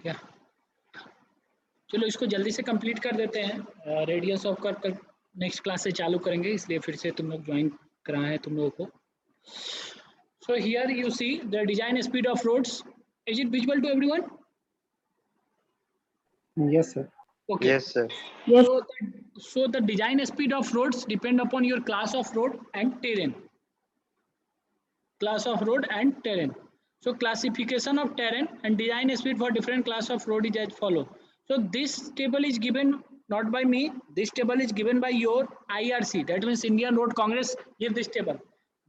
क्या चलो इसको जल्दी से कंप्लीट कर देते हैं। Radius of curve next class से चालू करेंगे, इसलिए फिर से तुम लोग ज्वाइन कराए हैं तुम लोगों को। So here you see the design speed of roads, is it visible to everyone? Yes, sir. Okay. Yes, sir. Yes. So the design speed of roads depend upon your class of road and terrain. Class of road and terrain. So classification of terrain and design speed for different class of road is as follow. So this table is given not by me. This table is given by your IRC. That means Indian Road Congress give this table.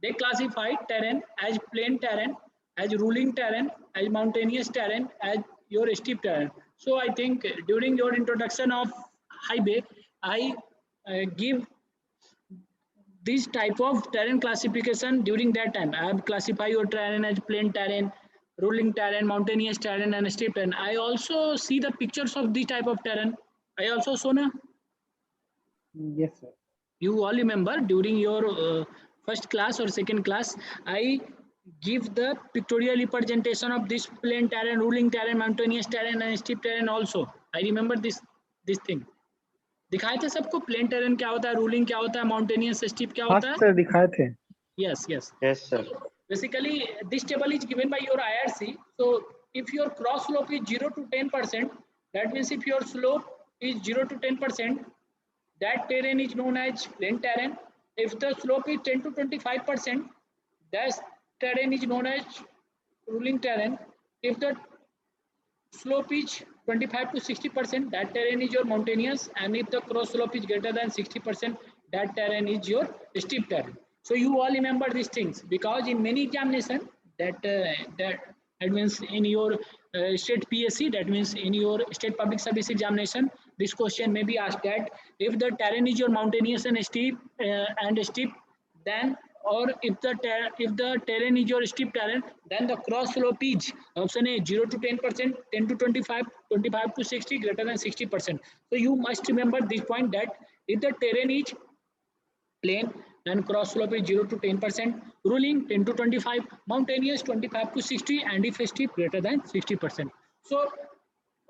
They classify terrain as plain terrain, as ruling terrain, as mountainous terrain, as your steep terrain. So I think during your introduction of highway, I give this type of terrain classification during that time. I have classified your terrain as plain terrain, rolling terrain, mountainous terrain, and steep terrain. I also see the pictures of this type of terrain. I also show na. Yes, sir. You all remember during your first class or second class, I give the pictorial representation of this plain terrain, rolling terrain, mountainous terrain, and steep terrain also. I remember this thing. दिखाए थे सबको plane terrain क्या होता है, ruling क्या होता है, mountainous steep क्या होता है? सर दिखाए थे। Yes, yes. Yes, sir. Basically, this table is given by your IRC. So if your cross slope is 0 to 10%, that means if your slope is 0 to 10%, that terrain is known as plain terrain. If the slope is 10 to 25%, that terrain is known as ruling terrain. If the slope is 25 to 60%, that terrain is your mountainous, and if the cross slope is greater than 60%, that terrain is your steep terrain. So you all remember these things, because in many examination that means in your state PSC, that means in your state public service examination, this question may be asked that if the terrain is your mountainous and steep, then or if the terrain is your steep terrain, then the cross slope is option A 0 to 10%, 10 to 25, 25 to 60, greater than 60%. So you must remember this point that if the terrain is plain, then cross slope is 0 to 10%, ruling 10 to 25, mountainous 25 to 60, and if steep greater than 60%. So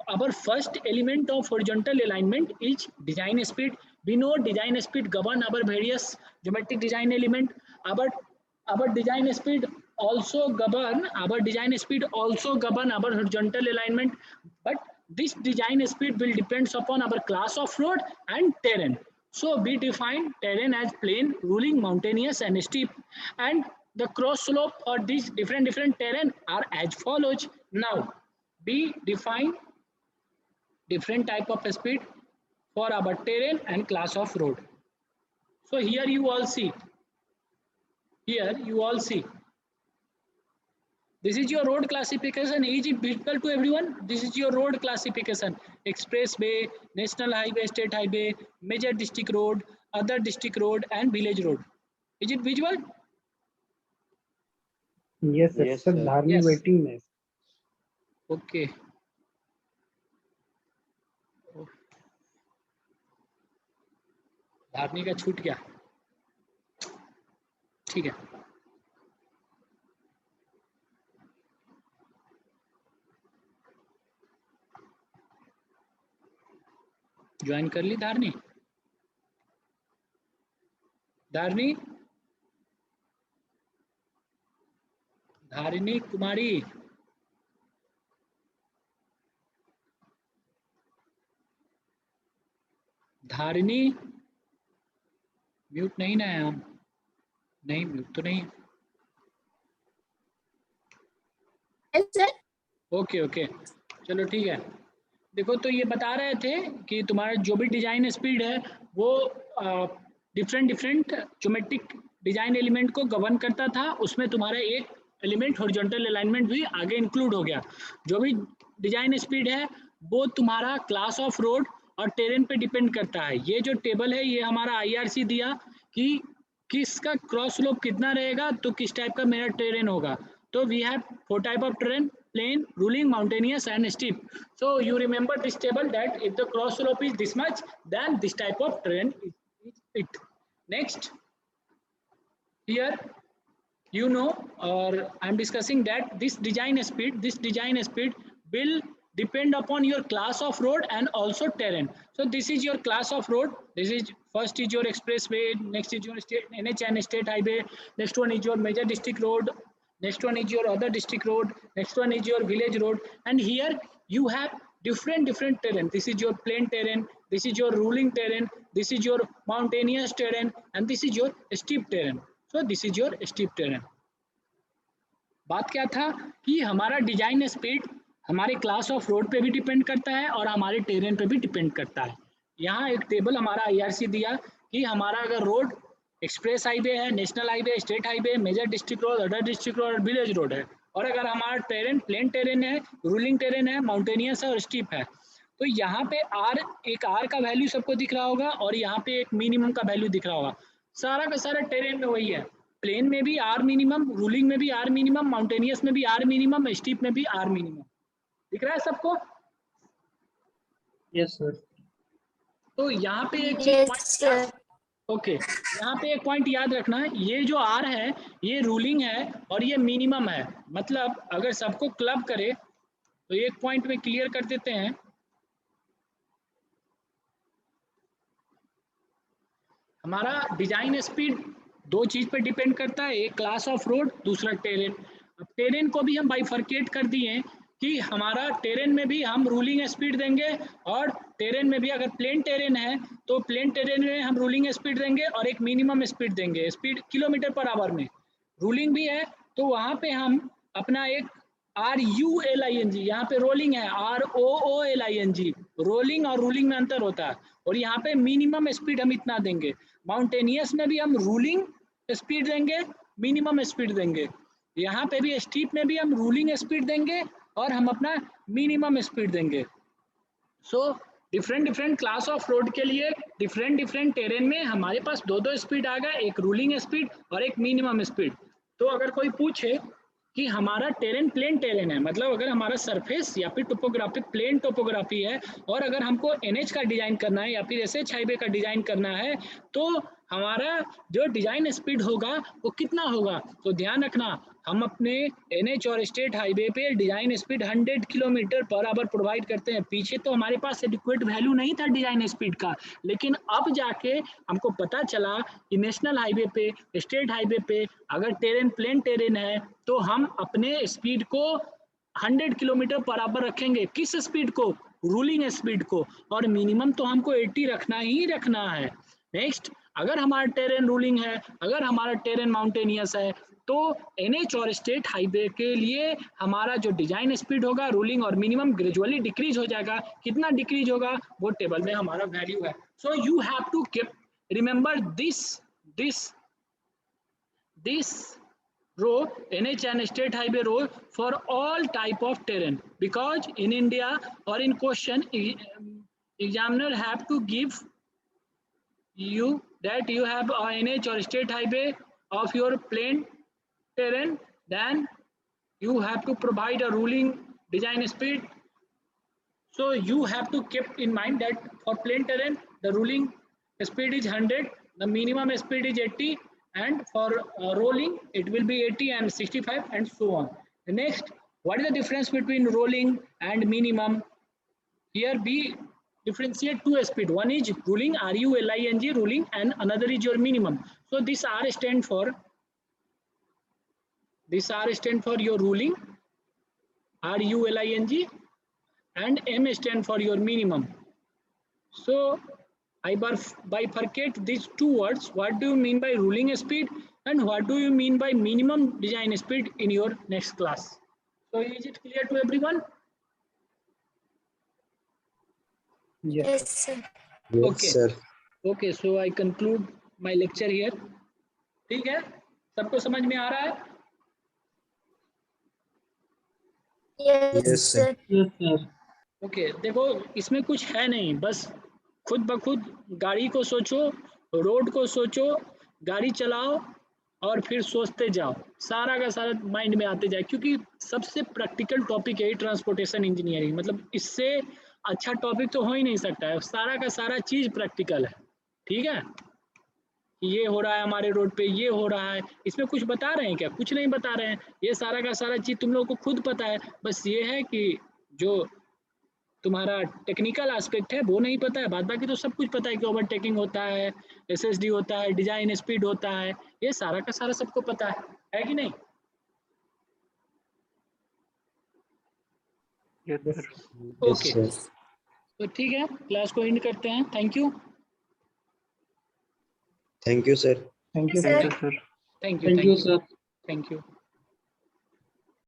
our first element of horizontal alignment is design speed. We know design speed govern our various geometric design element. Our design speed also govern our horizontal alignment, but this design speed will depends upon our class of road and terrain. So we define terrain as plain, ruling, mountainous, and steep, and the cross slope for these different terrain are as follows. Now we define different type of speed for our terrain and class of road. So here you all see. This is your road classification. Is it visible to everyone? This is your road classification: expressway, national highway, state highway, major district road, other district road, and village road. Is it visual? Yes, sir. Yes, Sir, sir. Dharni Yes. waiting में। Okay. Dharni का छूट गया, ठीक है। Join कर ली धारनी धारिणी कुमारी, धारिणी mute नहीं ना है हम, नहीं म्यूट तो नहीं। ओके चलो ठीक है। देखो तो ये बता रहे थे कि तुम्हारा जो भी डिजाइन स्पीड है वो डिफरेंट ज्योमेट्रिक डिजाइन एलिमेंट को गवर्न करता था। उसमें तुम्हारा एक एलिमेंट हॉरिजॉन्टल अलाइनमेंट भी आगे इंक्लूड हो गया। जो भी डिजाइन स्पीड है वो तुम्हारा क्लास ऑफ रोड और टेरेन पे डिपेंड करता है। ये जो टेबल है ये हमारा IRC दिया कि किसका क्रॉस स्लोप कितना रहेगा तो किस टाइप का मेरा टेरेन होगा। तो we have 4 type of terrain: plain, ruling, mountainous, and steep. So you remember this table that if the cross slope is this much, then this type of terrain is it. Next, here you know, or I am discussing that this design speed will depend upon your class of road and also terrain. So this is your class of road. This is first is your expressway, next is your state NH and state highway, next one is your major district road, next one is your other district road, next one is your village road, and here you have different terrain. This is your plain terrain, this is your rolling terrain, this is your mountainous terrain, and this is your steep terrain. So this is your steep terrain. बात क्या था कि हमारा design speed हमारे class of road पे भी depend करता है और हमारे टेरेन पे भी डिपेंड करता है। यहाँ एक टेबल हमारा आईआरसी दिया कि हमारा अगर रोड एक्सप्रेस हाईवे है, national highway, state highway, major district road, other district road और विलेज रोड है, और अगर हमारा टेरेन प्लेन टेरेन है, रूलिंग टेरेन है, माउंटेनियस है और स्टीप है, तो यहाँ पे एक आर का वैल्यू सबको दिख रहा होगा और यहाँ पे एक मिनिमम का वैल्यू दिख रहा होगा। सारा का सारा टेरेन में वही है, प्लेन में भी आर मिनिमम, रूलिंग में भी आर मिनिमम, माउंटेनियस में भी आर मिनिमम, स्टीप में भी आर मिनिमम। दिख रहा है सबको? Yes sir. तो यहाँ पे एक चीज ओके, यहाँ पे एक पॉइंट याद रखना है, ये जो आर है ये रूलिंग है और ये मिनिमम है। मतलब अगर सबको क्लब करे तो एक पॉइंट में क्लियर कर देते हैं। हमारा डिजाइन स्पीड दो चीज पे डिपेंड करता है, एक क्लास ऑफ रोड, दूसरा टेरेन। अब टेरेन को भी हम बाइफर्केट कर दिए कि हमारा टेरेन में भी हम रूलिंग स्पीड देंगे और टेरेन में भी अगर प्लेन टेरेन है तो प्लेन टेरेन में हम रूलिंग स्पीड देंगे और एक मिनिमम स्पीड देंगे, स्पीड किलोमीटर पर आवर में। रूलिंग भी है तो वहाँ पे हम अपना एक RULING, यहाँ पे रोलिंग है ROOLING, रोलिंग और रूलिंग में अंतर होता है, और यहाँ पे मिनिमम स्पीड हम इतना देंगे। माउंटेनियस में भी हम रूलिंग स्पीड देंगे, मिनिमम स्पीड देंगे। यहाँ पे भी स्टीप में भी हम रूलिंग स्पीड देंगे और हम अपना मिनिमम स्पीड देंगे। So different class of road के लिए डिफरेंट टेरेन में हमारे पास दो स्पीड आ गया, एक रूलिंग स्पीड और एक मिनिमम स्पीड। तो अगर कोई पूछे कि हमारा टेरेन प्लेन टेरेन है, मतलब अगर हमारा सरफेस या फिर टोपोग्राफी प्लेन टोपोग्राफी है और अगर हमको NH का डिजाइन करना है या फिर SH हाईवे का डिजाइन करना है, तो हमारा जो डिजाइन स्पीड होगा वो कितना होगा? तो ध्यान रखना, हम अपने NH और स्टेट हाईवे पे design speed 100 kilometre per hour provide करते हैं। पीछे तो हमारे पास एडिक्वेट वैल्यू नहीं था डिजाइन स्पीड का, लेकिन अब जाके हमको पता चला कि नेशनल हाईवे पे, स्टेट हाईवे पे अगर टेरेन प्लेन टेरेन है तो हम अपने स्पीड को 100 किलोमीटर पर आवर रखेंगे। किस स्पीड को? रूलिंग स्पीड को, और मिनिमम तो हमको 80 रखना ही रखना है। नेक्स्ट, अगर हमारा टेरेन रूलिंग है, अगर हमारा टेरेन माउंटेनियस है, तो NH और स्टेट हाईवे के लिए हमारा जो डिजाइन स्पीड होगा रूलिंग और मिनिमम ग्रेजुअली डिक्रीज हो जाएगा। कितना डिक्रीज होगा वो टेबल में हमारा वैल्यू है। So you have to keep remember this row NH and state highway row for all type of terrain, because in India or in question examiner have to give you that you have NH or state highway of your plain terrain, then you have to provide a ruling design speed. So you have to keep in mind that for plain terrain the ruling speed is 100, the minimum speed is 80, and for rolling it will be 80 and 65 and so on. The next, what is the difference between rolling and minimum? Here we differentiate two speed, one is ruling RULING ruling and another is your minimum. So this R stand for your ruling RULING and M stand for your minimum. So I bifurcate these two words. What do you mean by ruling speed and what do you mean by minimum design speed in your next class? So is it clear to everyone? Yes sir. Okay sir. Okay, so I conclude my lecture here. ठीक है, सबको समझ में आ रहा है? Yes sir. yes sir. Okay, देखो इसमें कुछ है नहीं, बस खुद ब खुद गाड़ी को सोचो, रोड को सोचो, गाड़ी चलाओ और फिर सोचते जाओ, सारा का सारा माइंड में आते जाए, क्योंकि सबसे प्रैक्टिकल टॉपिक है ट्रांसपोर्टेशन इंजीनियरिंग। मतलब इससे अच्छा टॉपिक तो हो ही नहीं सकता है, सारा का सारा चीज़ प्रैक्टिकल है। ठीक है, ये हो रहा है हमारे रोड पे, ये हो रहा है, इसमें कुछ बता रहे हैं क्या? कुछ नहीं बता रहे हैं, ये सारा का सारा चीज़ तुम लोगों को खुद पता है। बस ये है कि जो तुम्हारा टेक्निकल एस्पेक्ट है वो नहीं पता है, बाद बाकी तो सब कुछ पता है कि ओवरटेकिंग होता है, एसएसडी होता है, डिजाइन स्पीड होता है, ये सारा का सारा सबको पता है कि नहीं? ओके, तो ठीक है, क्लास को एंड करते हैं। Thank you. Thank you sir. Thank you, sir. Thank you sir. Thank you.